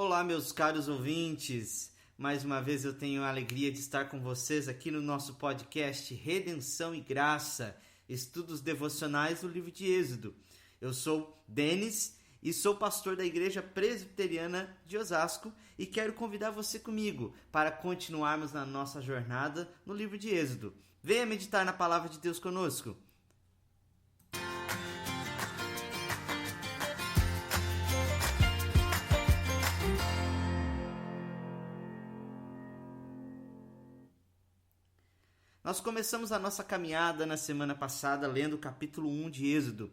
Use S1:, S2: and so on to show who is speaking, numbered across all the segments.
S1: Olá, meus caros ouvintes. Mais uma vez eu tenho a alegria de estar com vocês aqui no nosso podcast Redenção e Graça, estudos devocionais do livro de Êxodo. Eu sou Denis e sou pastor da Igreja Presbiteriana de Osasco e quero convidar você comigo para continuarmos na nossa jornada no livro de Êxodo. Venha meditar na palavra de Deus conosco. Nós começamos a nossa caminhada na semana passada lendo o capítulo 1 de Êxodo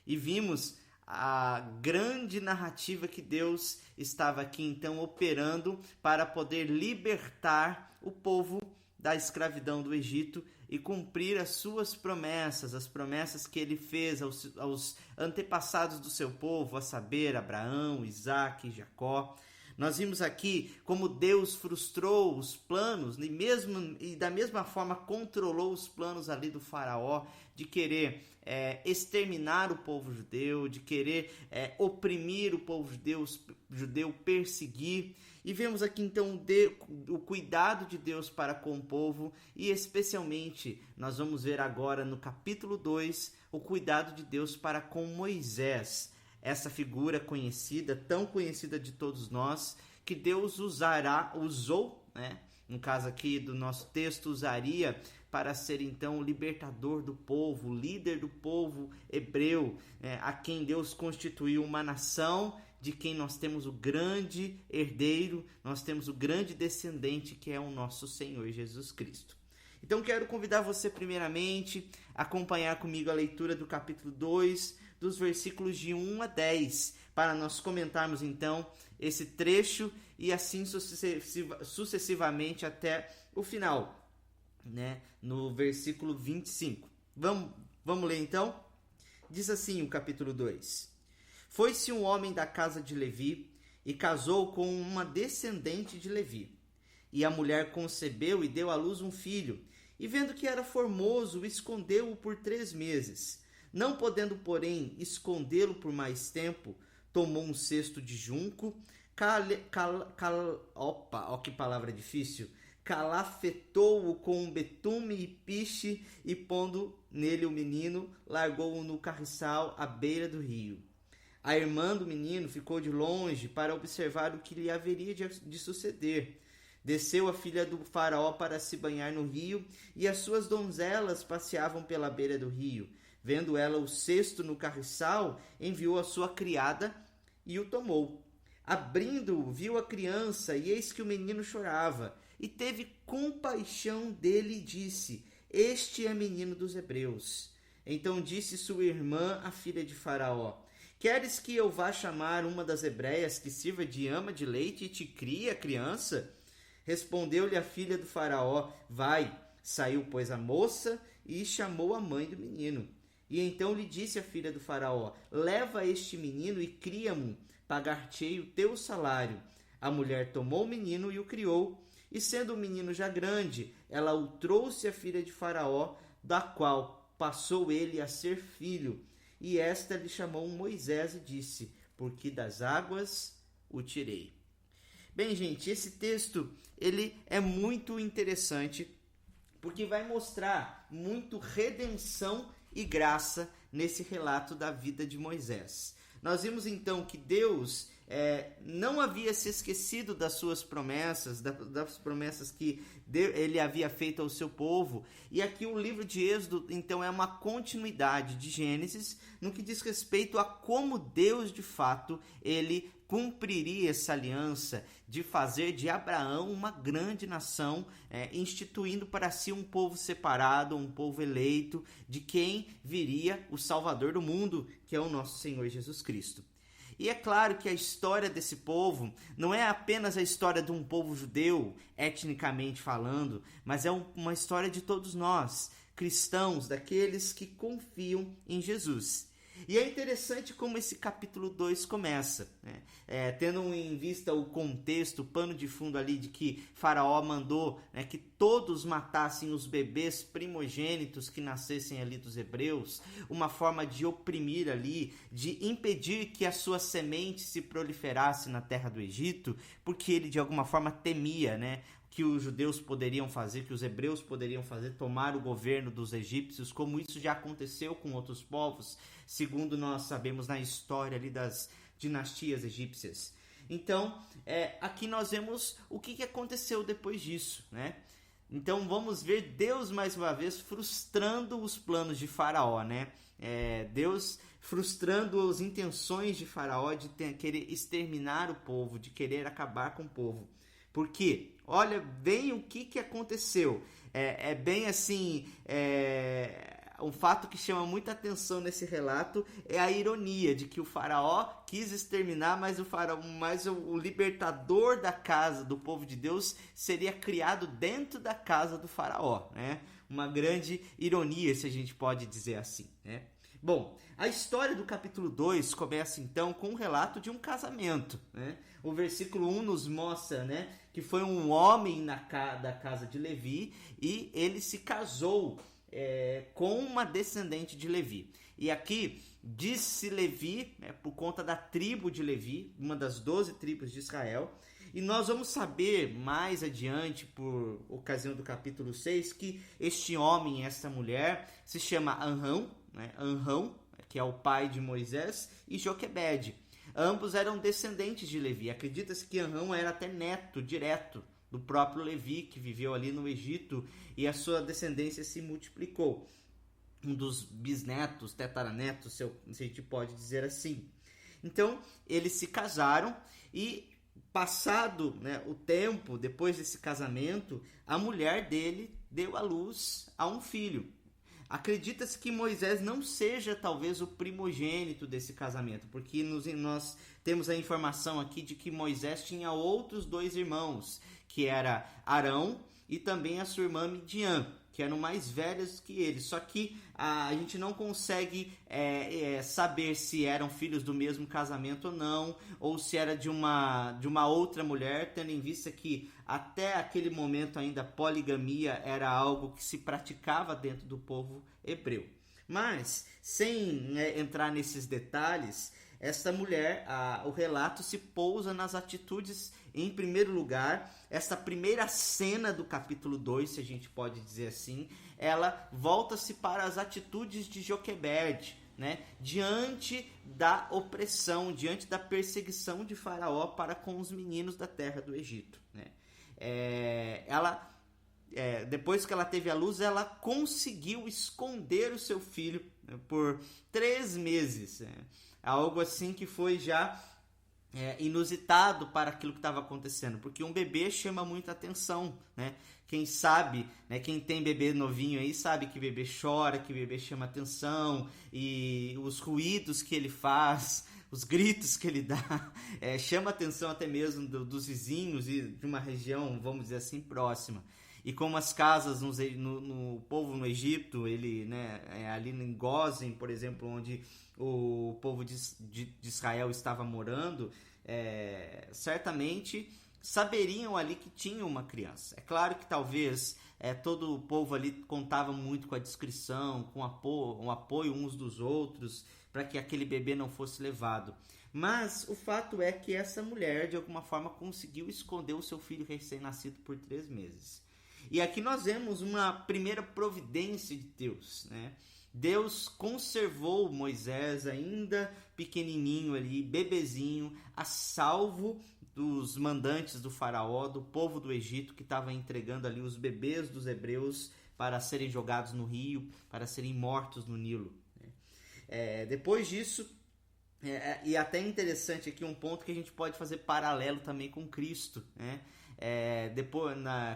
S1: e vimos a grande narrativa que Deus estava aqui então operando para poder libertar o povo da escravidão do Egito e cumprir as suas promessas, as promessas que ele fez aos antepassados do seu povo, a saber, Abraão, Isaque e Jacó. Nós vimos aqui como Deus frustrou os planos e da mesma forma controlou os planos ali do faraó de querer exterminar o povo judeu, de querer oprimir o povo judeu, perseguir. E vemos aqui então o cuidado de Deus para com o povo e especialmente nós vamos ver agora no capítulo 2 o cuidado de Deus para com Moisés. Essa figura conhecida, tão conhecida de todos nós, que Deus usou, no caso aqui do nosso texto, usaria para ser então o libertador do povo, o líder do povo hebreu, a quem Deus constituiu uma nação, de quem nós temos o grande herdeiro, nós temos o grande descendente que é o nosso Senhor Jesus Cristo. Então quero convidar você primeiramente a acompanhar comigo a leitura do capítulo 2, dos versículos de 1 a 10, para nós comentarmos então esse trecho e assim sucessivamente até o final, no versículo 25. Vamos ler então? Diz assim o capítulo 2. Foi-se um homem da casa de Levi e casou com uma descendente de Levi. E a mulher concebeu e deu à luz um filho, e vendo que era formoso, escondeu-o por 3 meses. Não podendo, porém, escondê-lo por mais tempo, tomou um cesto de junco, que palavra difícil, calafetou-o com betume e piche, e pondo nele o menino, largou-o no carriçal à beira do rio. A irmã do menino ficou de longe para observar o que lhe haveria de suceder. Desceu a filha do faraó para se banhar no rio, e as suas donzelas passeavam pela beira do rio. Vendo ela o cesto no carriçal, enviou a sua criada e o tomou. Abrindo-o, viu a criança, e eis que o menino chorava. E teve compaixão dele e disse: Este é menino dos hebreus. Então disse sua irmã, a filha de Faraó: Queres que eu vá chamar uma das hebreias que sirva de ama de leite e te crie a criança? Respondeu-lhe a filha do Faraó: Vai. Saiu, pois, a moça e chamou a mãe do menino. E então lhe disse a filha do Faraó: Leva este menino e cria-mo, pagar-te-ei o teu salário. A mulher tomou o menino e o criou, e sendo o menino já grande, ela o trouxe à filha de Faraó, da qual passou ele a ser filho. E esta lhe chamou Moisés e disse: Porque das águas o tirei. Bem, gente, esse texto ele é muito interessante, porque vai mostrar muito redenção e graça nesse relato da vida de Moisés. Nós vimos então que Deus não havia se esquecido das suas promessas, das promessas que ele havia feito ao seu povo. E aqui o livro de Êxodo então é uma continuidade de Gênesis no que diz respeito a como Deus de fato ele cumpriria essa aliança de fazer de Abraão uma grande nação, instituindo para si um povo separado, um povo eleito, de quem viria o Salvador do mundo, que é o nosso Senhor Jesus Cristo. E é claro que a história desse povo não é apenas a história de um povo judeu, etnicamente falando, mas é uma história de todos nós, cristãos, daqueles que confiam em Jesus. E é interessante como esse capítulo 2 começa, né? Tendo em vista o contexto, o pano de fundo ali de que Faraó mandou, né, que todos matassem os bebês primogênitos que nascessem ali dos hebreus, uma forma de oprimir ali, de impedir que a sua semente se proliferasse na terra do Egito, porque ele de alguma forma temia, né, que os judeus poderiam fazer, que os hebreus poderiam fazer, tomar o governo dos egípcios, como isso já aconteceu com outros povos, segundo nós sabemos na história ali das dinastias egípcias. Então, aqui nós vemos o que aconteceu depois disso, né? Então vamos ver Deus mais uma vez frustrando os planos de Faraó, né? Deus frustrando as intenções de Faraó de querer exterminar o povo, de querer acabar com o povo. Por quê? Olha bem o que aconteceu. É bem assim, um fato que chama muita atenção nesse relato é a ironia de que o faraó quis exterminar, mas o libertador da casa do povo de Deus seria criado dentro da casa do faraó, né? Uma grande ironia, se a gente pode dizer assim, né? Bom, a história do capítulo 2 começa então com o relato de um casamento, né? O versículo 1 nos mostra, né, que foi um homem da casa de Levi e ele se casou com uma descendente de Levi. E aqui diz-se Levi, por conta da tribo de Levi, uma das 12 tribos de Israel. E nós vamos saber mais adiante, por ocasião do capítulo 6, que este homem e esta mulher se chama Anrão, né? Anrão, que é o pai de Moisés, e Joquebede. Ambos eram descendentes de Levi. Acredita-se que Anrão era até neto direto do próprio Levi, que viveu ali no Egito, e a sua descendência se multiplicou. Um dos bisnetos, tetaranetos, se a gente pode dizer assim. Então, eles se casaram e, passado, né, o tempo, depois desse casamento, a mulher dele deu à luz a um filho. Acredita-se que Moisés não seja talvez o primogênito desse casamento, porque nós temos a informação aqui de que Moisés tinha outros 2 irmãos, que era Arão e também a sua irmã Midian, que eram mais velhas que ele. Só que a gente não consegue saber se eram filhos do mesmo casamento ou não, ou se era de uma outra mulher, tendo em vista que até aquele momento ainda a poligamia era algo que se praticava dentro do povo hebreu. Mas, sem entrar nesses detalhes, essa mulher, o relato se pousa nas atitudes. Em primeiro lugar, essa primeira cena do capítulo 2, se a gente pode dizer assim, ela volta-se para as atitudes de Joquebede, né? Diante da opressão, diante da perseguição de Faraó para com os meninos da terra do Egito, né? Depois que ela teve a luz, ela conseguiu esconder o seu filho, né, por 3 meses. Algo assim que foi já inusitado para aquilo que estava acontecendo, porque um bebê chama muita atenção, né? Quem sabe, né, quem tem bebê novinho aí sabe que bebê chora, que bebê chama atenção, e os ruídos que ele faz, os gritos que ele dá, chama atenção até mesmo dos vizinhos e de uma região, vamos dizer assim, próxima. E como as casas no povo no Egito, ele, né, ali em Gósen, por exemplo, onde o povo de Israel estava morando, certamente saberiam ali que tinha uma criança. É claro que talvez todo o povo ali contava muito com a discrição, com o apoio uns dos outros, para que aquele bebê não fosse levado. Mas o fato é que essa mulher, de alguma forma, conseguiu esconder o seu filho recém-nascido por 3 meses. E aqui nós vemos uma primeira providência de Deus, né? Deus conservou Moisés ainda pequenininho ali, bebezinho, a salvo dos mandantes do faraó, do povo do Egito, que estava entregando ali os bebês dos hebreus para serem jogados no rio, para serem mortos no Nilo. Depois disso, e até interessante aqui um ponto que a gente pode fazer paralelo também com Cristo, né?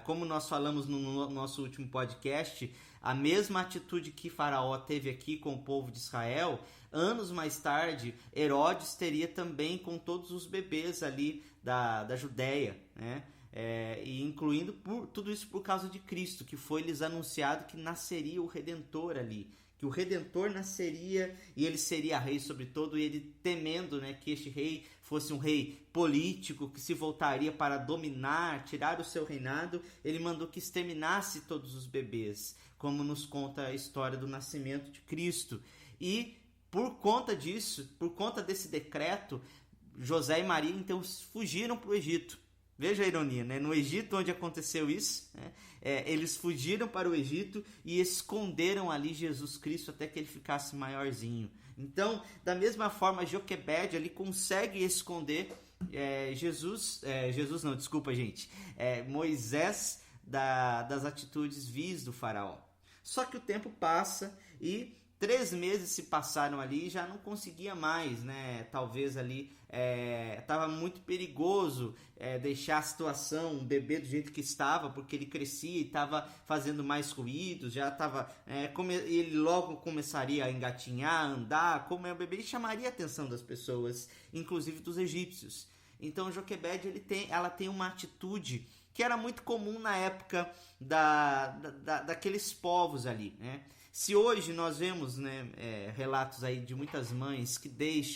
S1: Como nós falamos no nosso último podcast, a mesma atitude que Faraó teve aqui com o povo de Israel, anos mais tarde, Herodes teria também com todos os bebês ali da Judéia, né? E incluindo tudo isso por causa de Cristo, que foi lhes anunciado que nasceria o Redentor ali, que o Redentor nasceria e ele seria rei sobre todo, e ele temendo, né, que este rei fosse um rei político que se voltaria para dominar, tirar o seu reinado, ele mandou que exterminasse todos os bebês, como nos conta a história do nascimento de Cristo. E por conta disso, por conta desse decreto, José e Maria então fugiram para o Egito. Veja a ironia, né? No Egito, onde aconteceu isso, né? Eles fugiram para o Egito e esconderam ali Jesus Cristo até que ele ficasse maiorzinho. Então, da mesma forma, Joquebede ali consegue esconder Moisés das atitudes vis do faraó. Só que o tempo passa e 3 meses se passaram ali e já não conseguia mais, né? Talvez ali estava muito perigoso deixar a situação, o bebê do jeito que estava, porque ele crescia e estava fazendo mais ruídos, já estava, ele logo começaria a engatinhar, a andar, como é o bebê, ele chamaria a atenção das pessoas, inclusive dos egípcios. Então Joquebede ela tem uma atitude que era muito comum na época daqueles povos ali, né? Se hoje nós vemos, né, relatos aí de muitas mães que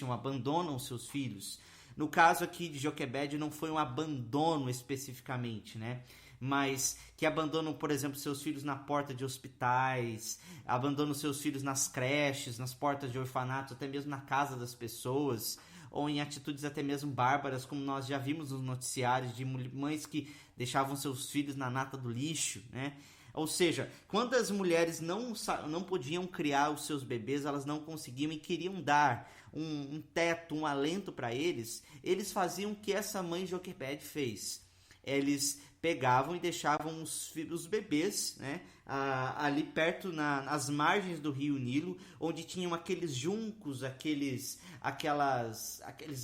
S1: abandonam seus filhos, no caso aqui de Joquebede não foi um abandono especificamente, né, mas que abandonam, por exemplo, seus filhos na porta de hospitais, abandonam seus filhos nas creches, nas portas de orfanatos, até mesmo na casa das pessoas, ou em atitudes até mesmo bárbaras, como nós já vimos nos noticiários de mães que deixavam seus filhos na nata do lixo, né? Ou seja, quando as mulheres não podiam criar os seus bebês, elas não conseguiam e queriam dar um teto, um alento para eles faziam o que essa mãe Joquebede fez. Eles pegavam e deixavam os bebês, né, ali perto, nas margens do rio Nilo, onde tinham aqueles juncos, aqueles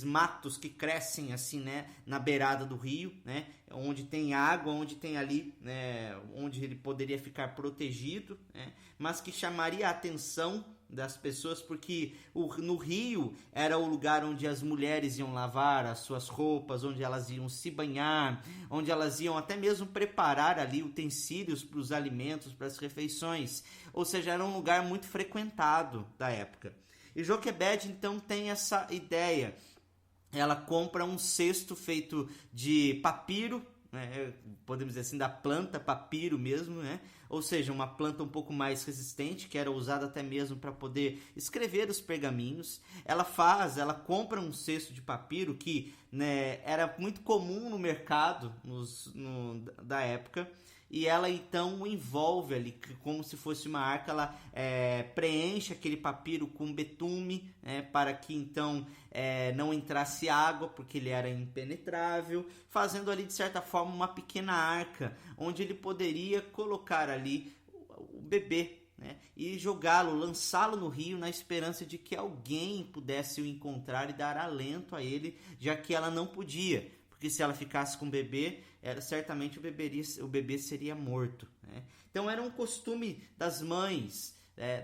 S1: matos que crescem assim, né, na beirada do rio, né, onde tem água, onde tem ali, né, onde ele poderia ficar protegido, né, mas que chamaria a atenção das pessoas, porque no rio era o lugar onde as mulheres iam lavar as suas roupas, onde elas iam se banhar, onde elas iam até mesmo preparar ali utensílios para os alimentos, para as refeições, ou seja, era um lugar muito frequentado da época. E Joquebede então tem essa ideia, ela compra um cesto feito de papiro, né, podemos dizer assim, da planta papiro mesmo, né? Ou seja, uma planta um pouco mais resistente, que era usada até mesmo para poder escrever os pergaminhos. Ela compra um cesto de papiro que, né, era muito comum no mercado da época, e ela então envolve ali, como se fosse uma arca, ela preenche aquele papiro com betume, para que então não entrasse água, porque ele era impenetrável, fazendo ali de certa forma uma pequena arca, onde ele poderia colocar ali o bebê, né, e jogá-lo, lançá-lo no rio, na esperança de que alguém pudesse o encontrar e dar alento a ele, já que ela não podia, porque se ela ficasse com o bebê, certamente o bebê seria morto, né? Então era um costume das mães,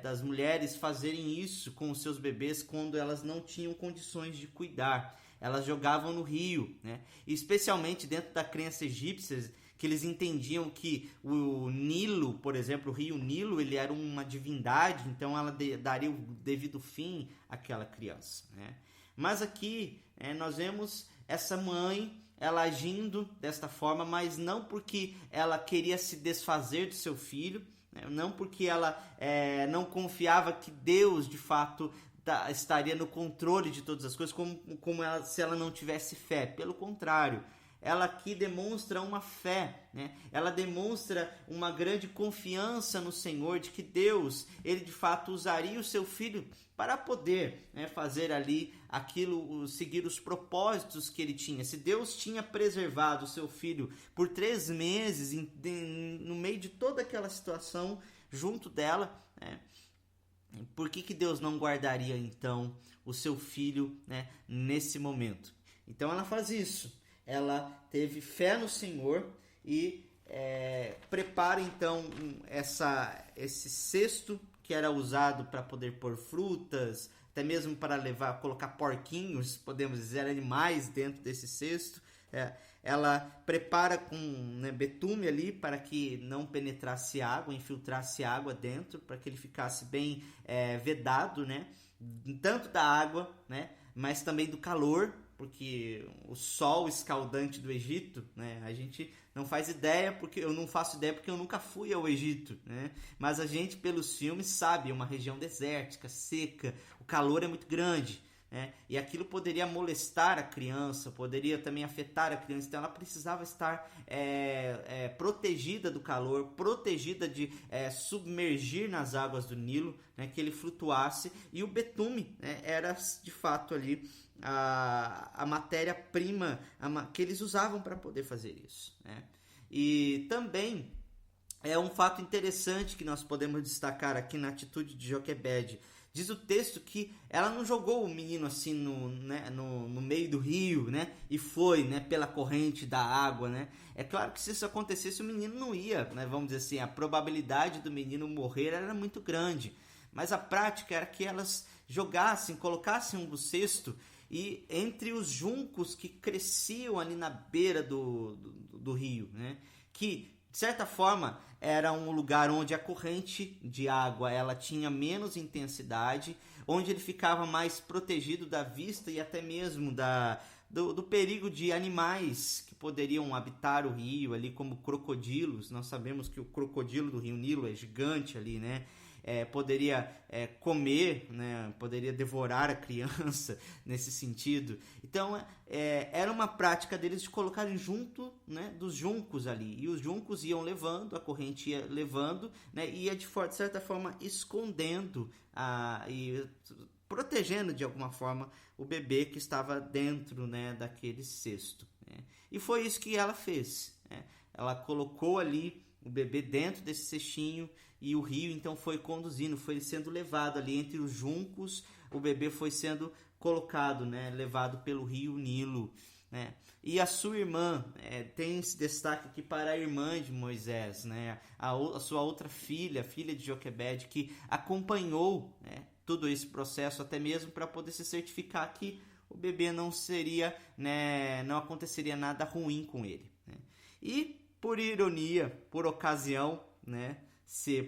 S1: das mulheres fazerem isso com os seus bebês quando elas não tinham condições de cuidar. Elas jogavam no rio, né? E especialmente dentro da crença egípcia, que eles entendiam que o Nilo, por exemplo, o rio Nilo, ele era uma divindade, então ela daria o devido fim àquela criança, né? Mas aqui nós vemos essa mãe, ela agindo desta forma, mas não porque ela queria se desfazer do seu filho, né? Não porque ela não confiava que Deus, de fato, estaria no controle de todas as coisas, se ela não tivesse fé. Pelo contrário, ela aqui demonstra uma fé, né? Ela demonstra uma grande confiança no Senhor, de que Deus, ele de fato usaria o seu filho para poder, né, fazer ali aquilo, seguir os propósitos que ele tinha. Se Deus tinha preservado o seu filho por 3 meses, no meio de toda aquela situação, junto dela, né, por que Deus não guardaria então o seu filho, né, nesse momento? Então ela faz isso. Ela teve fé no Senhor e prepara então esse cesto que era usado para poder pôr frutas, até mesmo para colocar porquinhos, podemos dizer, animais dentro desse cesto, Ela prepara com, né, betume ali para que não penetrasse água, infiltrasse água dentro, para que ele ficasse bem vedado, né, tanto da água, né, mas também do calor, porque o sol escaldante do Egito, né, a gente não faz ideia, porque eu não faço ideia porque eu nunca fui ao Egito, né, mas a gente pelos filmes sabe, é uma região desértica, seca, o calor é muito grande, né, e aquilo poderia molestar a criança, poderia também afetar a criança, então ela precisava estar protegida do calor, protegida de submergir nas águas do Nilo, né, que ele flutuasse, e o betume, né, era de fato ali a matéria-prima que eles usavam para poder fazer isso, né? E também é um fato interessante que nós podemos destacar aqui na atitude de Joquebede. Diz o texto que ela não jogou o menino assim no meio do rio, né? E foi, né, pela corrente da água, né? É claro que se isso acontecesse o menino não ia, né? Vamos dizer assim, a probabilidade do menino morrer era muito grande. Mas a prática era que elas jogassem, colocassem um cesto e entre os juncos que cresciam ali na beira do rio, né? Que de certa forma era um lugar onde a corrente de água ela tinha menos intensidade, onde ele ficava mais protegido da vista e até mesmo do perigo de animais que poderiam habitar o rio ali, como crocodilos. Nós sabemos que o crocodilo do rio Nilo é gigante ali, né? Poderia comer, né? Poderia devorar a criança nesse sentido. Então era uma prática deles de colocarem junto, né, dos juncos ali, e os juncos iam levando, a corrente ia levando, né, e ia de certa forma escondendo e protegendo de alguma forma o bebê que estava dentro, né, daquele cesto, né? E foi isso que ela fez, né? Ela colocou ali o bebê dentro desse cestinho e o rio então foi conduzindo, foi sendo levado ali entre os juncos, o bebê foi sendo colocado, né, levado pelo rio Nilo, né? E a sua irmã, tem esse destaque aqui para a irmã de Moisés, né, a sua outra filha, a filha de Joquebede, que acompanhou, né, todo esse processo, até mesmo para poder se certificar que o bebê não seria, né, não aconteceria nada ruim com ele, né? E por ironia, por ocasião, né, se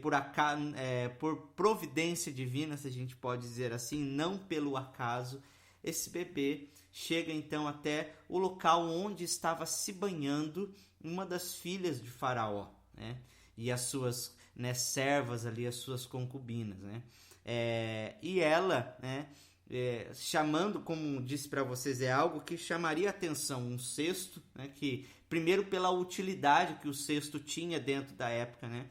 S1: por providência divina, se a gente pode dizer assim, não pelo acaso, esse bebê chega então até o local onde estava se banhando uma das filhas de Faraó, né, e as suas, né, servas ali, as suas concubinas, né, e ela, né, chamando, como disse para vocês, é algo que chamaria atenção, um cesto, né, que primeiro pela utilidade que o cesto tinha dentro da época, né,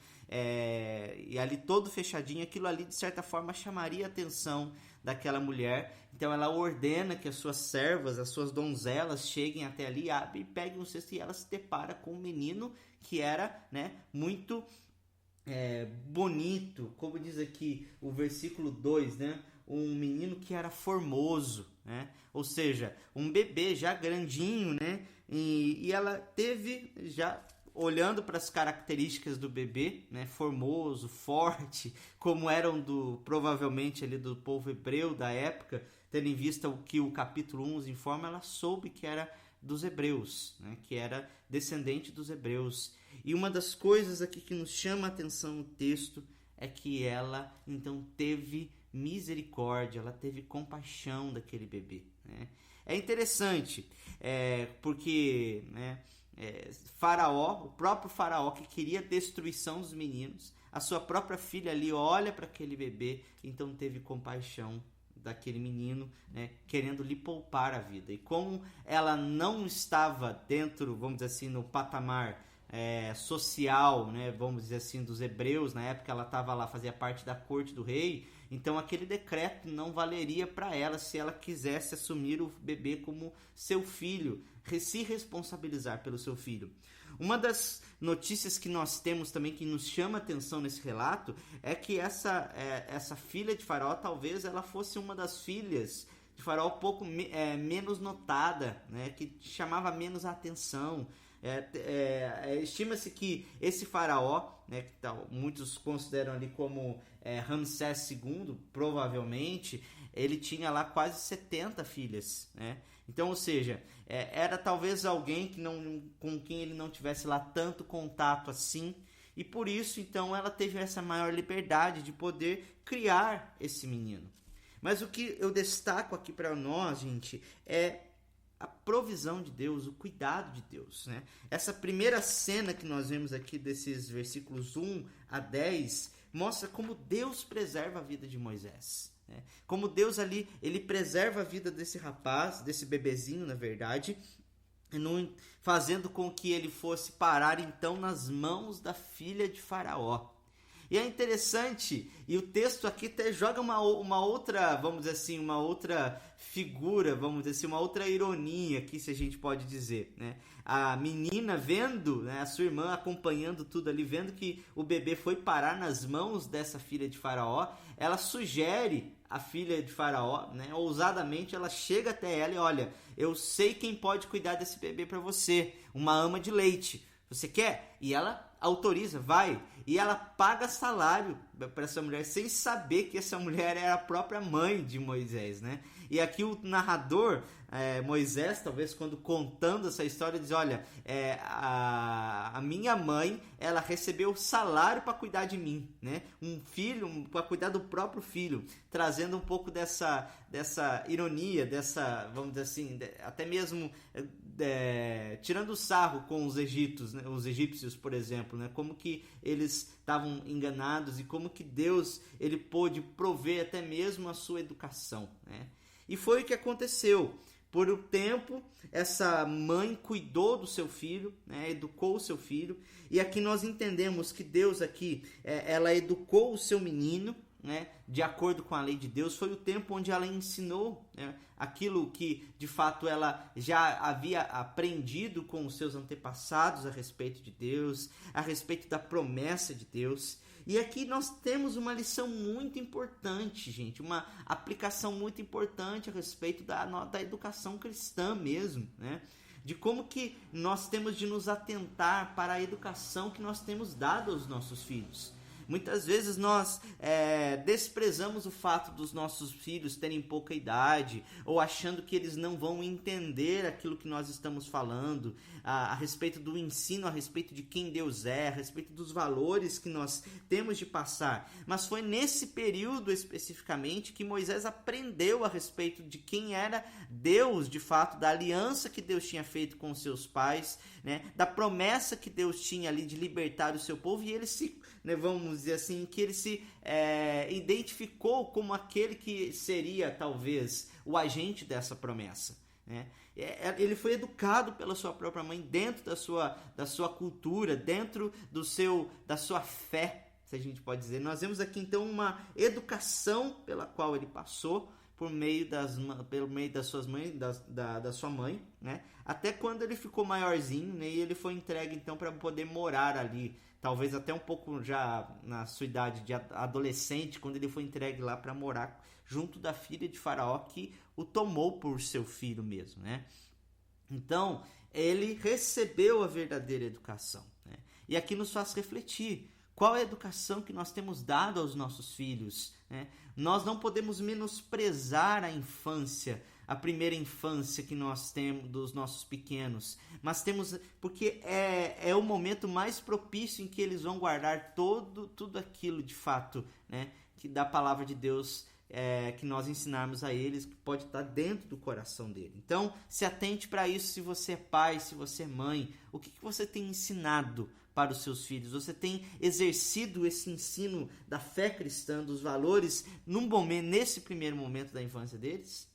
S1: e ali todo fechadinho, aquilo ali de certa forma chamaria a atenção daquela mulher. Então ela ordena que as suas servas, as suas donzelas cheguem até ali, abrem e peguem o cesto, e ela se depara com um menino que era, né, muito bonito, como diz aqui o versículo 2, né, um menino que era formoso, né, ou seja, um bebê já grandinho, né, e ela teve já, olhando para as características do bebê, né, formoso, forte, como eram provavelmente ali do povo hebreu da época, tendo em vista o que o capítulo 1 nos informa, ela soube que era dos hebreus, né, que era descendente dos hebreus. E uma das coisas aqui que nos chama a atenção no texto é que ela então teve misericórdia, ela teve compaixão daquele bebê, né? É interessante, porque, né, Faraó, o próprio Faraó que queria a destruição dos meninos, a sua própria filha ali olha para aquele bebê, então teve compaixão daquele menino, né, querendo lhe poupar a vida. E como ela não estava dentro, vamos dizer assim, no patamar social, né, vamos dizer assim, dos hebreus, na época ela estava lá, fazia parte da corte do rei, então aquele decreto não valeria para ela se ela quisesse assumir o bebê como seu filho, se responsabilizar pelo seu filho. Uma das notícias que nós temos também que nos chama atenção nesse relato é que essa filha de Faraó, talvez ela fosse uma das filhas de Faraó um pouco menos notada, né, que chamava menos a atenção. Estima-se que esse Faraó, né, que muitos consideram ali como Ramsés II, provavelmente, ele tinha lá quase 70 filhas, né? Então, ou seja, era talvez alguém com quem ele não tivesse lá tanto contato assim, e por isso, então, ela teve essa maior liberdade de poder criar esse menino. Mas o que eu destaco aqui para nós, gente, é a provisão de Deus, o cuidado de Deus, né? Essa primeira cena que nós vemos aqui desses versículos 1 a 10 mostra como Deus preserva a vida de Moisés, né? Como Deus ali, ele preserva a vida desse rapaz, desse bebezinho, na verdade, fazendo com que ele fosse parar então nas mãos da filha de Faraó. E é interessante, e o texto aqui até joga uma outra, vamos dizer assim, uma outra figura, vamos dizer assim, uma outra ironia aqui, se a gente pode dizer, né? A menina vendo, né, a sua irmã acompanhando tudo ali, vendo que o bebê foi parar nas mãos dessa filha de Faraó, ela sugere a filha de Faraó, né, ousadamente ela chega até ela e olha, eu sei quem pode cuidar desse bebê para você, uma ama de leite. Você quer? E ela autoriza, vai. E ela paga salário para essa mulher, sem saber que essa mulher era a própria mãe de Moisés, né? E aqui o narrador, Moisés, talvez quando contando essa história, diz, olha, a minha mãe, ela recebeu salário para cuidar de mim, né? Um filho, para cuidar do próprio filho, trazendo um pouco dessa ironia, vamos dizer assim, até mesmo tirando sarro com os egípcios, né? Os egípcios, por exemplo, né? Como que eles estavam enganados e como que Deus ele pôde prover até mesmo a sua educação, né? E foi o que aconteceu. Por um tempo, essa mãe cuidou do seu filho, né? Educou o seu filho. E aqui nós entendemos que Deus aqui, ela educou o seu menino, né? De acordo com a lei de Deus. Foi o tempo onde ela ensinou, né? Aquilo que de fato ela já havia aprendido com os seus antepassados a respeito de Deus, a respeito da promessa de Deus. E aqui nós temos uma lição muito importante, gente, uma aplicação muito importante a respeito da educação cristã mesmo, né? De como que nós temos de nos atentar para a educação que nós temos dado aos nossos filhos. Muitas vezes nós desprezamos o fato dos nossos filhos terem pouca idade ou achando que eles não vão entender aquilo que nós estamos falando a respeito do ensino, a respeito de quem Deus é, a respeito dos valores que nós temos de passar. Mas foi nesse período especificamente que Moisés aprendeu a respeito de quem era Deus, de fato, da aliança que Deus tinha feito com os seus pais, né, da promessa que Deus tinha ali de libertar o seu povo, e ele se, né, vamos dizer assim, que ele se identificou como aquele que seria talvez o agente dessa promessa, né? Ele foi educado pela sua própria mãe dentro da sua cultura, dentro da sua fé, se a gente pode dizer. Nós vemos aqui então uma educação pela qual ele passou pelo meio das suas mães, da sua mãe, né? Até quando ele ficou maiorzinho, né? E ele foi entregue então para poder morar ali, talvez até um pouco já na sua idade de adolescente, quando ele foi entregue lá para morar junto da filha de Faraó, que o tomou por seu filho mesmo, né? Então, ele recebeu a verdadeira educação, né? E aqui nos faz refletir, qual é a educação que nós temos dado aos nossos filhos, né? Nós não podemos menosprezar a infância, a primeira infância que nós temos dos nossos pequenos, mas temos, porque é o momento mais propício em que eles vão guardar tudo aquilo de fato, né, que da palavra de Deus, que nós ensinarmos a eles, que pode estar dentro do coração dele. Então, se atente para isso, se você é pai, se você é mãe, o que você tem ensinado para os seus filhos? Você tem exercido esse ensino da fé cristã, dos valores, nesse primeiro momento da infância deles?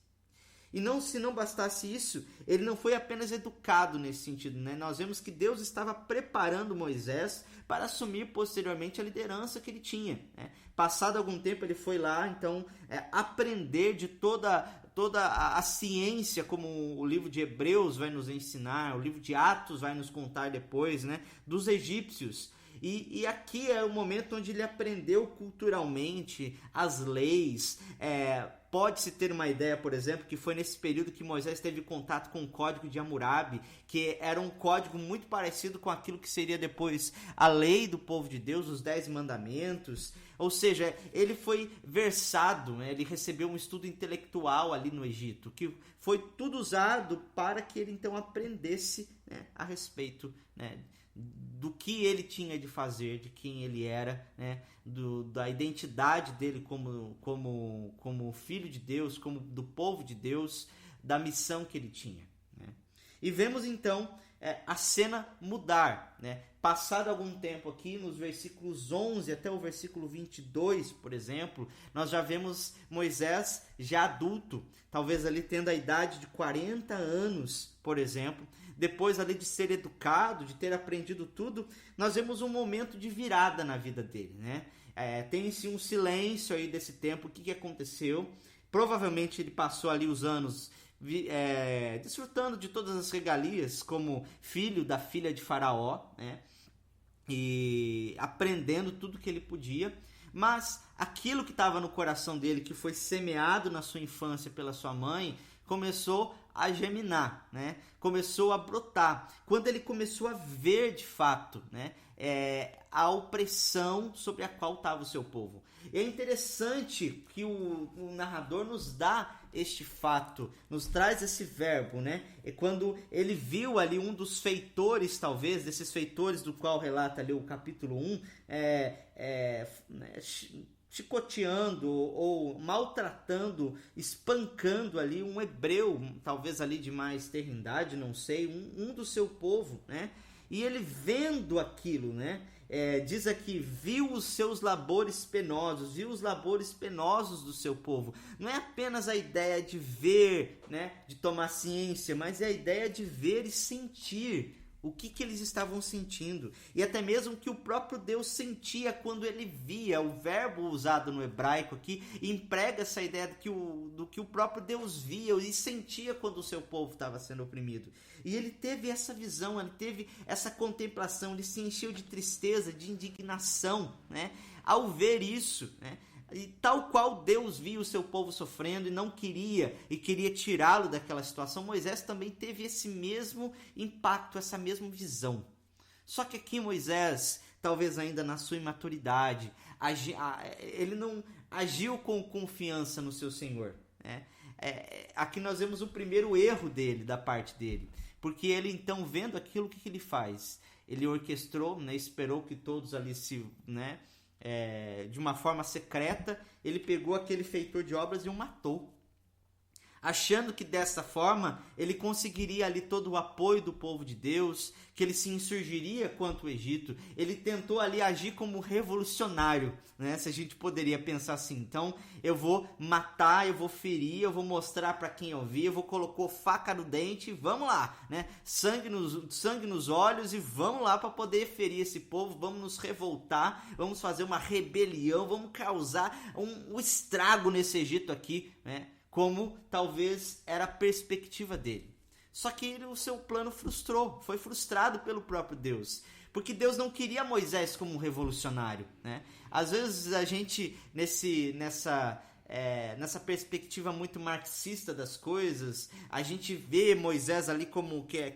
S1: E se não bastasse isso, ele não foi apenas educado nesse sentido, né? Nós vemos que Deus estava preparando Moisés para assumir posteriormente a liderança que ele tinha, né? Passado algum tempo ele foi lá, então, aprender de toda a ciência, como o livro de Hebreus vai nos ensinar, o livro de Atos vai nos contar depois, né? Dos egípcios. E aqui é o momento onde ele aprendeu culturalmente as leis. Pode-se ter uma ideia, por exemplo, que foi nesse período que Moisés teve contato com o Código de Hammurabi, que era um código muito parecido com aquilo que seria depois a lei do povo de Deus, os 10 mandamentos. Ou seja, ele foi versado, né? Ele recebeu um estudo intelectual ali no Egito, que foi tudo usado para que ele então aprendesse, né, a respeito, né, do que ele tinha de fazer, de quem ele era, né, da identidade dele como filho de Deus, como do povo de Deus, da missão que ele tinha, né? E vemos então a cena mudar, né? Passado algum tempo aqui, nos versículos 11 até o versículo 22, por exemplo, nós já vemos Moisés já adulto, talvez ali tendo a idade de 40 anos, por exemplo. Depois ali de ser educado, de ter aprendido tudo, nós vemos um momento de virada na vida dele, né? Tem-se um silêncio aí desse tempo, o que aconteceu? Provavelmente ele passou ali os anos desfrutando de todas as regalias como filho da filha de Faraó, né? E aprendendo tudo que ele podia, mas aquilo que estava no coração dele, que foi semeado na sua infância pela sua mãe, começou a germinar, né? Começou a brotar. Quando ele começou a ver de fato, né, a opressão sobre a qual estava o seu povo. E é interessante que o narrador nos dá este fato, nos traz esse verbo, né? É quando ele viu ali um dos feitores, talvez, desses feitores do qual relata ali o capítulo 1, chicoteando ou maltratando, espancando ali um hebreu, talvez ali de mais terrindade, não sei, um do seu povo, né? E ele vendo aquilo, né? Diz aqui, viu os seus labores penosos, viu os labores penosos do seu povo. Não é apenas a ideia de ver, né, de tomar ciência, mas é a ideia de ver e sentir o que eles estavam sentindo. E até mesmo que o próprio Deus sentia quando ele via. O verbo usado no hebraico aqui emprega essa ideia do que o próprio Deus via e sentia quando o seu povo estava sendo oprimido. E ele teve essa visão, ele teve essa contemplação, ele se encheu de tristeza, de indignação, né, ao ver isso, né? E tal qual Deus via o seu povo sofrendo e queria tirá-lo daquela situação, Moisés também teve esse mesmo impacto, essa mesma visão. Só que aqui Moisés, talvez ainda na sua imaturidade, ele não agiu com confiança no seu Senhor, né? Aqui nós vemos o primeiro erro da parte dele, porque ele então, vendo aquilo, o que ele faz? Ele orquestrou, né, esperou que todos ali de uma forma secreta, ele pegou aquele feitor de obras e o matou, achando que dessa forma ele conseguiria ali todo o apoio do povo de Deus, que ele se insurgiria contra o Egito. Ele tentou ali agir como revolucionário, né? Se a gente poderia pensar assim. Então eu vou matar, eu vou ferir, eu vou mostrar para quem eu vi, eu vou colocar faca no dente, vamos lá, né? Sangue nos olhos e vamos lá para poder ferir esse povo, vamos nos revoltar, vamos fazer uma rebelião, vamos causar um estrago nesse Egito aqui, né? Como talvez era a perspectiva dele. Só que o seu plano foi frustrado pelo próprio Deus. Porque Deus não queria Moisés como um revolucionário, né? Às vezes a gente, nessa perspectiva muito marxista das coisas, a gente vê Moisés ali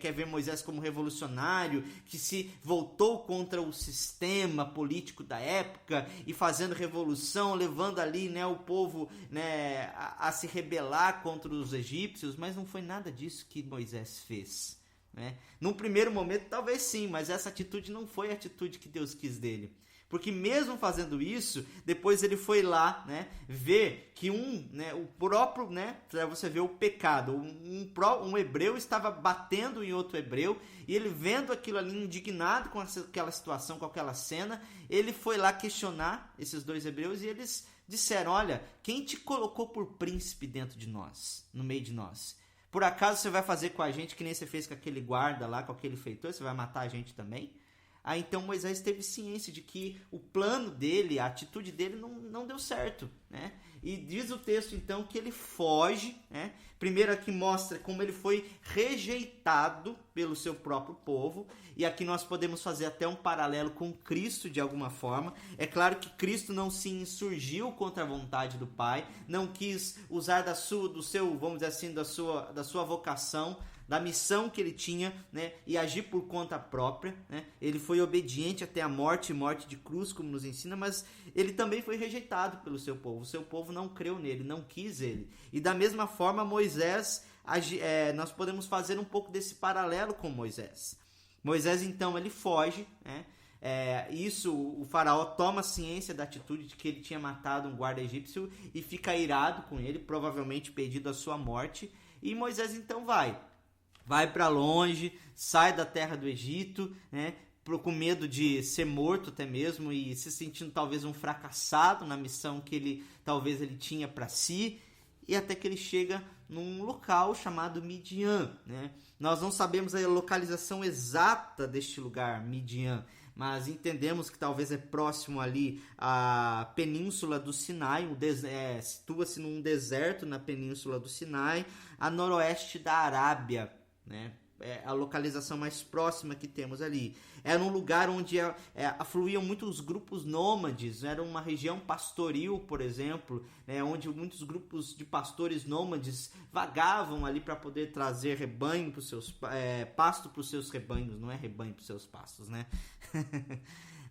S1: quer ver Moisés como revolucionário, que se voltou contra o sistema político da época e fazendo revolução, levando ali, né, o povo, né, a se rebelar contra os egípcios, mas não foi nada disso que Moisés fez, né? Num primeiro momento talvez sim, mas essa atitude não foi a atitude que Deus quis dele. Porque mesmo fazendo isso, depois ele foi lá, né, ver que o próprio, né, para você ver o pecado, um hebreu estava batendo em outro hebreu, e ele vendo aquilo ali, indignado com aquela situação, com aquela cena, ele foi lá questionar esses dois hebreus, e eles disseram: olha, quem te colocou por príncipe dentro de nós, no meio de nós? Por acaso você vai fazer com a gente que nem você fez com aquele guarda lá, com aquele feitor, você vai matar a gente também? Aí então Moisés teve ciência de que o plano dele, a atitude dele não deu certo, né? E diz o texto então que ele foge, né? Primeiro aqui mostra como ele foi rejeitado pelo seu próprio povo, e aqui nós podemos fazer até um paralelo com Cristo de alguma forma. É claro que Cristo não se insurgiu contra a vontade do Pai, não quis usar vamos dizer assim, da sua vocação, da missão que ele tinha, né, e agir por conta própria, né? Ele foi obediente até a morte de cruz, como nos ensina, mas ele também foi rejeitado pelo seu povo. O seu povo não creu nele, não quis ele. E da mesma forma, Moisés, nós podemos fazer um pouco desse paralelo com Moisés. Moisés, então, ele foge, né? O faraó toma ciência da atitude de que ele tinha matado um guarda egípcio e fica irado com ele, provavelmente pedindo a sua morte. E Moisés, então, vai para longe, sai da terra do Egito, né, com medo de ser morto até mesmo e se sentindo talvez um fracassado na missão que talvez ele tinha para si, e até que ele chega num local chamado Midian, né? Nós não sabemos a localização exata deste lugar, Midian, mas entendemos que talvez é próximo ali à península do Sinai, situa-se num deserto na península do Sinai, a noroeste da Arábia, né? É a localização mais próxima que temos ali. Era um lugar onde afluíam muitos grupos nômades, era uma região pastoril, por exemplo, né, onde muitos grupos de pastores nômades vagavam ali para poder trazer rebanho para os seus pasto para os seus rebanhos, não é rebanho para os seus pastos, né?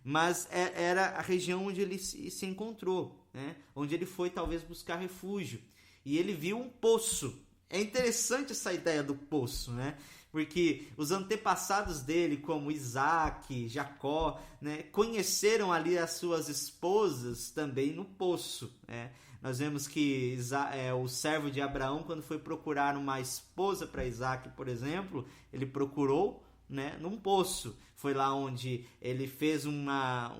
S1: Mas era a região onde ele se encontrou, né? Onde ele foi talvez buscar refúgio, e ele viu um poço. É interessante essa ideia do poço, né? Porque os antepassados dele, como Isaac, Jacó, né, conheceram ali as suas esposas também no poço, né? Nós vemos que o servo de Abraão, quando foi procurar uma esposa para Isaac, por exemplo, ele procurou, né, num poço. Foi lá onde ele fez uma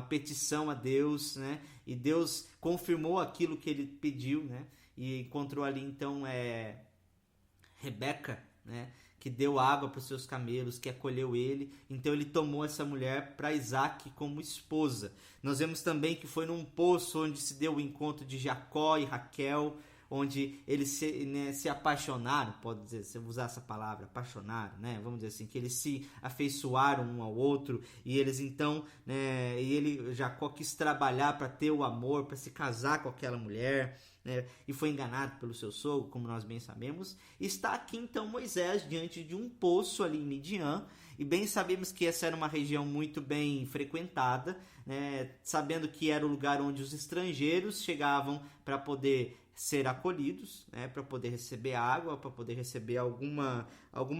S1: petição a Deus, né? E Deus confirmou aquilo que ele pediu, né? E encontrou ali então Rebeca, né, que deu água para os seus camelos, que acolheu ele. Então ele tomou essa mulher para Isaac como esposa. Nós vemos também que foi num poço onde se deu o encontro de Jacó e Raquel, onde eles se apaixonaram, pode dizer, se eu usar essa palavra, apaixonaram, né? Vamos dizer assim, que eles se afeiçoaram um ao outro, e eles então, né, Jacó quis trabalhar para ter o amor, para se casar com aquela mulher, né, e foi enganado pelo seu sogro, como nós bem sabemos. Está aqui então Moisés diante de um poço ali em Midian, e bem sabemos que essa era uma região muito bem frequentada, né, sabendo que era o lugar onde os estrangeiros chegavam para poder ser acolhidos, né, para poder receber água, para poder receber alguma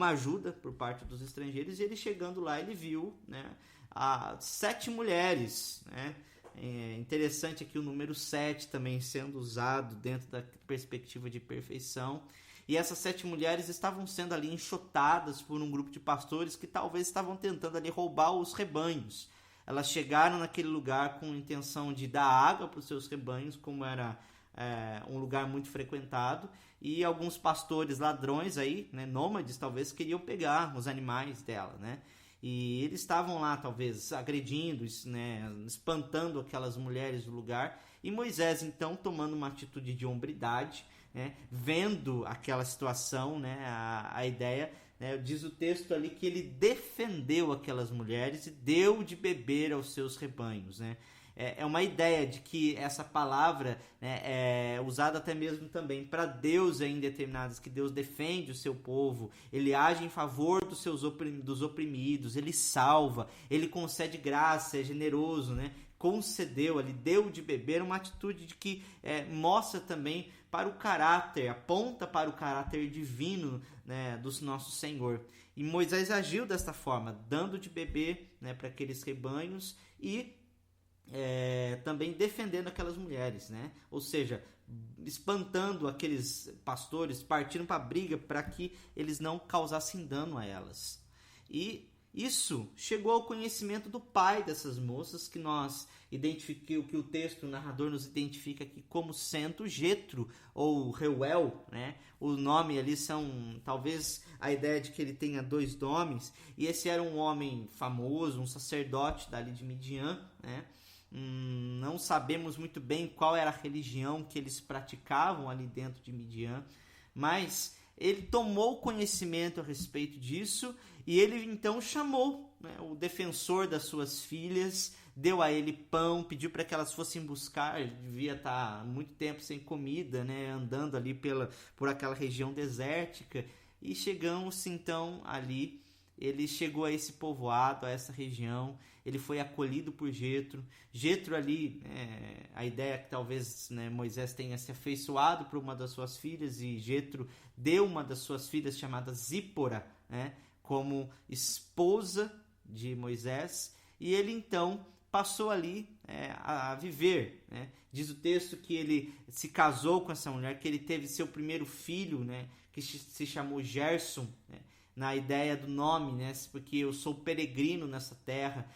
S1: ajuda por parte dos estrangeiros. E ele chegando lá, ele viu, né, 7 mulheres, né? É interessante aqui o número 7 também sendo usado dentro da perspectiva de perfeição. E essas 7 mulheres estavam sendo ali enxotadas por um grupo de pastores que talvez estavam tentando ali roubar os rebanhos. Elas chegaram naquele lugar com a intenção de dar água para os seus rebanhos, como era um lugar muito frequentado, e alguns pastores ladrões aí, né, nômades talvez, queriam pegar os animais dela, né? E eles estavam lá talvez agredindo, né, espantando aquelas mulheres do lugar. E Moisés então tomando uma atitude de hombridade, né, vendo aquela situação, né, a ideia, né, diz o texto ali que ele defendeu aquelas mulheres e deu de beber aos seus rebanhos, né? É uma ideia de que essa palavra, né, é usada até mesmo também para Deus em determinadas, que Deus defende o seu povo, ele age em favor dos oprimidos, ele salva, ele concede graça, é generoso, né? Concedeu, ele deu de beber, uma atitude de que mostra também para o caráter, aponta para o caráter divino, né, do nosso Senhor. E Moisés agiu desta forma, dando de beber, né, para aqueles rebanhos e também defendendo aquelas mulheres, né? Ou seja, espantando aqueles pastores, partindo para a briga para que eles não causassem dano a elas. E isso chegou ao conhecimento do pai dessas moças, que nós identificamos, que o texto, o narrador nos identifica aqui como sendo Jetro ou Reuel, né? O nome ali são, talvez a ideia de que ele tenha 2 nomes, e esse era um homem famoso, um sacerdote dali de Midian, né? Não sabemos muito bem qual era a religião que eles praticavam ali dentro de Midian, mas ele tomou conhecimento a respeito disso e ele então chamou, né, o defensor das suas filhas, deu a ele pão, pediu para que elas fossem buscar. Ele devia estar muito tempo sem comida, né, andando ali por aquela região desértica, e chegamos então ali. Ele chegou a esse povoado, a essa região, ele foi acolhido por Jetro. Jetro ali, a ideia é que talvez, né, Moisés tenha se afeiçoado por uma das suas filhas, e Jetro deu uma das suas filhas, chamada Zípora, né, como esposa de Moisés, e ele então passou ali a viver, né? Diz o texto que ele se casou com essa mulher, que ele teve seu primeiro filho, né, que se chamou Gerson, né, na ideia do nome, né, porque eu sou peregrino nessa terra,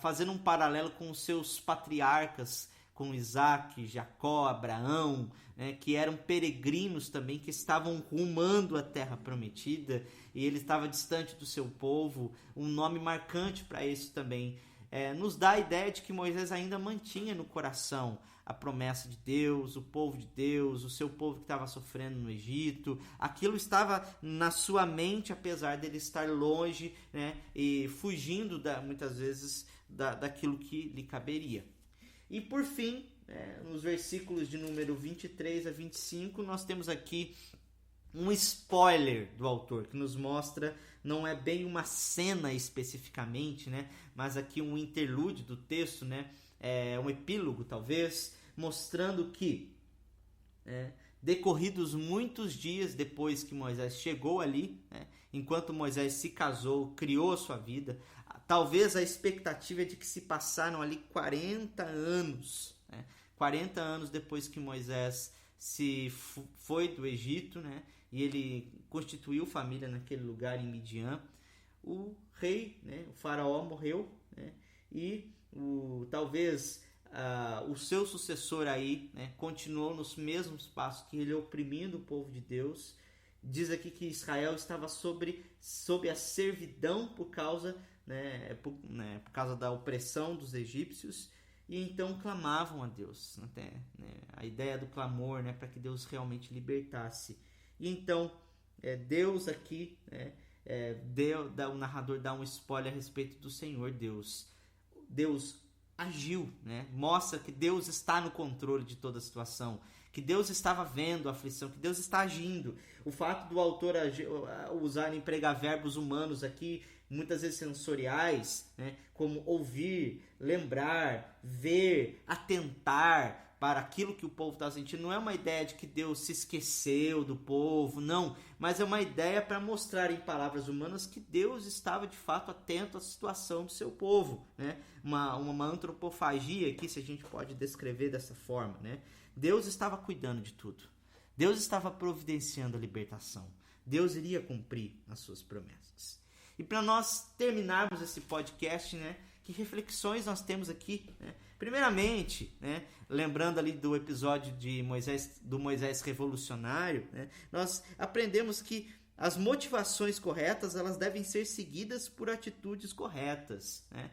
S1: fazendo um paralelo com os seus patriarcas, com Isaac, Jacó, Abraão, né, que eram peregrinos também, que estavam rumando a terra prometida, e ele estava distante do seu povo. Um nome marcante para isso também nos dá a ideia de que Moisés ainda mantinha no coração a promessa de Deus, o povo de Deus, o seu povo que estava sofrendo no Egito. Aquilo estava na sua mente, apesar dele estar longe, né, e fugindo muitas vezes daquilo que lhe caberia. E por fim, nos versículos de número 23 a 25, nós temos aqui um spoiler do autor, que nos mostra, não é bem uma cena especificamente, né, mas aqui um interlúdio do texto, né, um epílogo talvez, mostrando que, decorridos muitos dias depois que Moisés chegou ali, né, enquanto Moisés se casou, criou a sua vida, talvez a expectativa é de que se passaram ali 40 anos, né, 40 anos depois que Moisés foi do Egito, né, e ele constituiu família naquele lugar em Midian. O rei, né, o faraó morreu, né, e talvez o seu sucessor aí, né, continuou nos mesmos passos que ele, oprimindo o povo de Deus. Diz aqui que Israel estava sob a servidão por causa da opressão dos egípcios, e então clamavam a Deus, até, né, a ideia do clamor, né, para que Deus realmente libertasse. E então Deus aqui, né, o narrador dá um spoiler a respeito do Senhor Deus. Deus agiu, né? Mostra que Deus está no controle de toda a situação, que Deus estava vendo a aflição, que Deus está agindo. O fato do autor empregar verbos humanos aqui, muitas vezes sensoriais, né, como ouvir, lembrar, ver, atentar para aquilo que o povo está sentindo, não é uma ideia de que Deus se esqueceu do povo, não, mas é uma ideia para mostrar em palavras humanas que Deus estava de fato atento à situação do seu povo, né? Uma antropofagia aqui, se a gente pode descrever dessa forma, né? Deus estava cuidando de tudo, Deus estava providenciando a libertação, Deus iria cumprir as suas promessas. E para nós terminarmos esse podcast, né, que reflexões nós temos aqui, né? Primeiramente, né, lembrando ali do episódio do Moisés revolucionário, né, nós aprendemos que as motivações corretas, elas devem ser seguidas por atitudes corretas, né?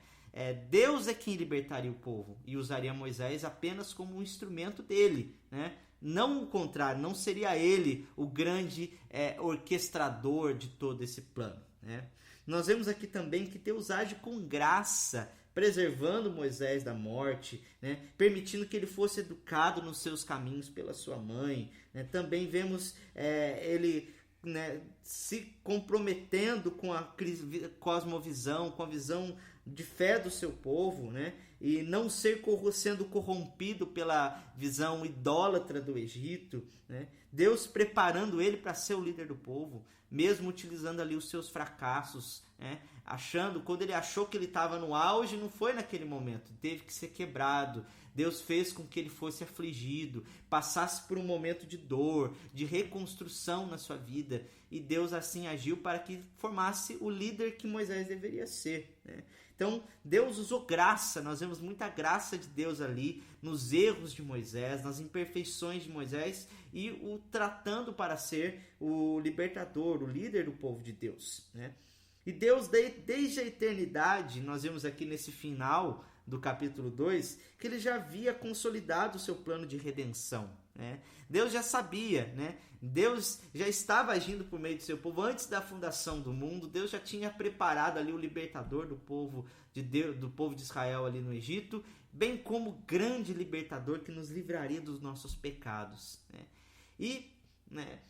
S1: Deus é quem libertaria o povo e usaria Moisés apenas como um instrumento dele, né? Não o contrário, não seria ele o grande orquestrador de todo esse plano, né? Nós vemos aqui também que Deus age com graça, preservando Moisés da morte, né, permitindo que ele fosse educado nos seus caminhos pela sua mãe, né. Também vemos ele, né, se comprometendo com a cosmovisão, com a visão de fé do seu povo, né, e não sendo corrompido pela visão idólatra do Egito, né. Deus preparando ele para ser o líder do povo, mesmo utilizando ali os seus fracassos, né? Quando ele achou que ele estava no auge, não foi naquele momento, teve que ser quebrado. Deus fez com que ele fosse afligido, passasse por um momento de dor, de reconstrução na sua vida, e Deus assim agiu para que formasse o líder que Moisés deveria ser, né? Então, Deus usou graça, nós vemos muita graça de Deus ali, nos erros de Moisés, nas imperfeições de Moisés, e o tratando para ser o libertador, o líder do povo de Deus, né? E Deus, desde a eternidade, nós vemos aqui nesse final do capítulo 2, que ele já havia consolidado o seu plano de redenção, né? Deus já sabia, né? Deus já estava agindo por meio do seu povo antes da fundação do mundo. Deus já tinha preparado ali o libertador do povo de Deus, do povo de Israel ali no Egito, bem como o grande libertador que nos livraria dos nossos pecados, né? E, né,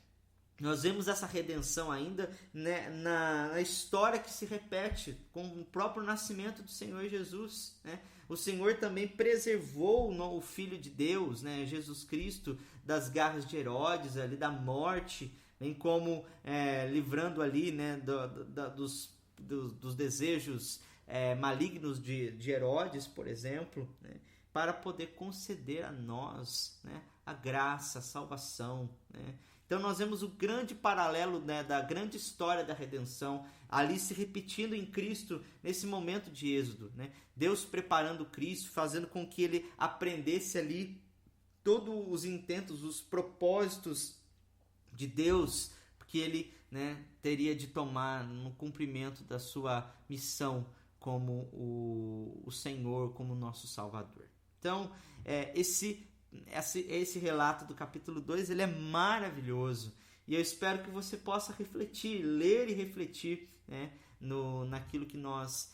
S1: nós vemos essa redenção ainda, né, na história que se repete com o próprio nascimento do Senhor Jesus, né? O Senhor também preservou o Filho de Deus, né, Jesus Cristo, das garras de Herodes, ali, da morte, bem como livrando ali, né, dos desejos malignos de Herodes, por exemplo, né, para poder conceder a nós, né, a graça, a salvação, né? Então nós vemos o grande paralelo, né, da grande história da redenção ali se repetindo em Cristo nesse momento de Êxodo, né? Deus preparando Cristo, fazendo com que ele aprendesse ali todos os intentos, os propósitos de Deus que ele, né, teria de tomar no cumprimento da sua missão como o Senhor, como nosso Salvador. Então, esse relato do capítulo 2, ele é maravilhoso, e eu espero que você possa refletir, ler e refletir, né, naquilo que nós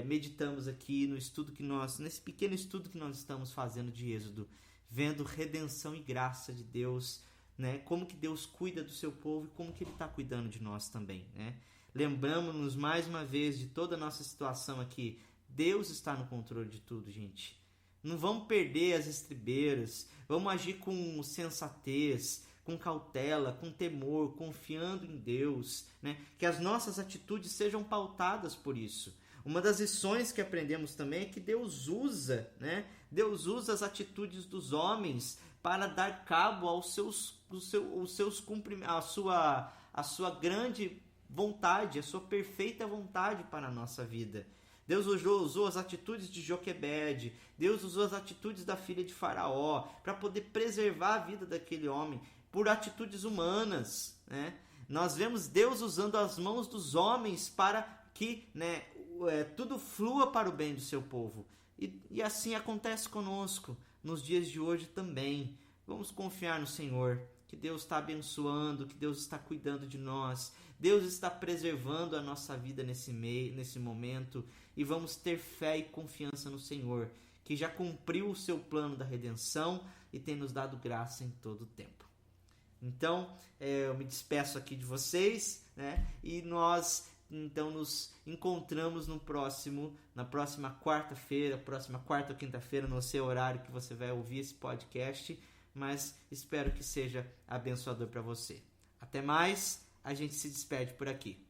S1: meditamos aqui, nesse pequeno estudo que nós estamos fazendo de Êxodo, vendo redenção e graça de Deus, né, como que Deus cuida do seu povo e como que ele está cuidando de nós também, né? Lembramos-nos mais uma vez de toda a nossa situação aqui. Deus está no controle de tudo, gente. Não vamos perder as estribeiras, vamos agir com sensatez, com cautela, com temor, confiando em Deus, né? Que as nossas atitudes sejam pautadas por isso. Uma das lições que aprendemos também é que Deus usa, né? Deus usa as atitudes dos homens para dar cabo aos a sua grande vontade, a sua perfeita vontade para a nossa vida. Deus usou as atitudes de Joquebede, Deus usou as atitudes da filha de Faraó para poder preservar a vida daquele homem por atitudes humanas, né? Nós vemos Deus usando as mãos dos homens para que, né, tudo flua para o bem do seu povo. E assim acontece conosco nos dias de hoje também. Vamos confiar no Senhor, que Deus está abençoando, que Deus está cuidando de nós, Deus está preservando a nossa vida nesse momento, e vamos ter fé e confiança no Senhor, que já cumpriu o seu plano da redenção e tem nos dado graça em todo o tempo. Então, eu me despeço aqui de vocês, né? E nós então nos encontramos na próxima quarta-feira, próxima quarta ou quinta-feira, no seu horário que você vai ouvir esse podcast, mas espero que seja abençoador para você. Até mais, a gente se despede por aqui.